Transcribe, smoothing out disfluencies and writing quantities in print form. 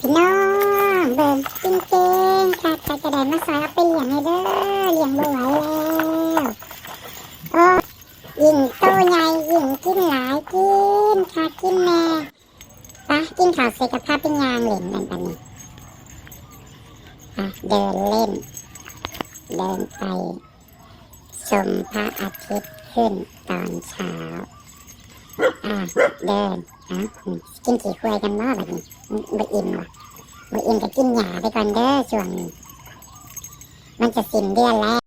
พี่น้องเบิ่งจริงๆค่ะใครจะได้มาซอยเอาไปเลี้ยงให้เด้อเลี้ยงบ่ไหวแล้วโอ้ยิ่งโตใหญ่ยิ่งกินหลายกินค่ะกินแน่ปะกินข้าวเสร็จกับพาไปย่างเล่นนั่นปะนี่เดินเล่นเดินไปชมพระอาทิตย์ขึ้นตอนเช้าเดินกินขี้ควายกันบ่แบบนี้บ่อิ่มว่ะบ่อิ่มก็กินหญ้าไปก่อนเด้อช่วงนี้มันจะสิ้นเดือนแล้ว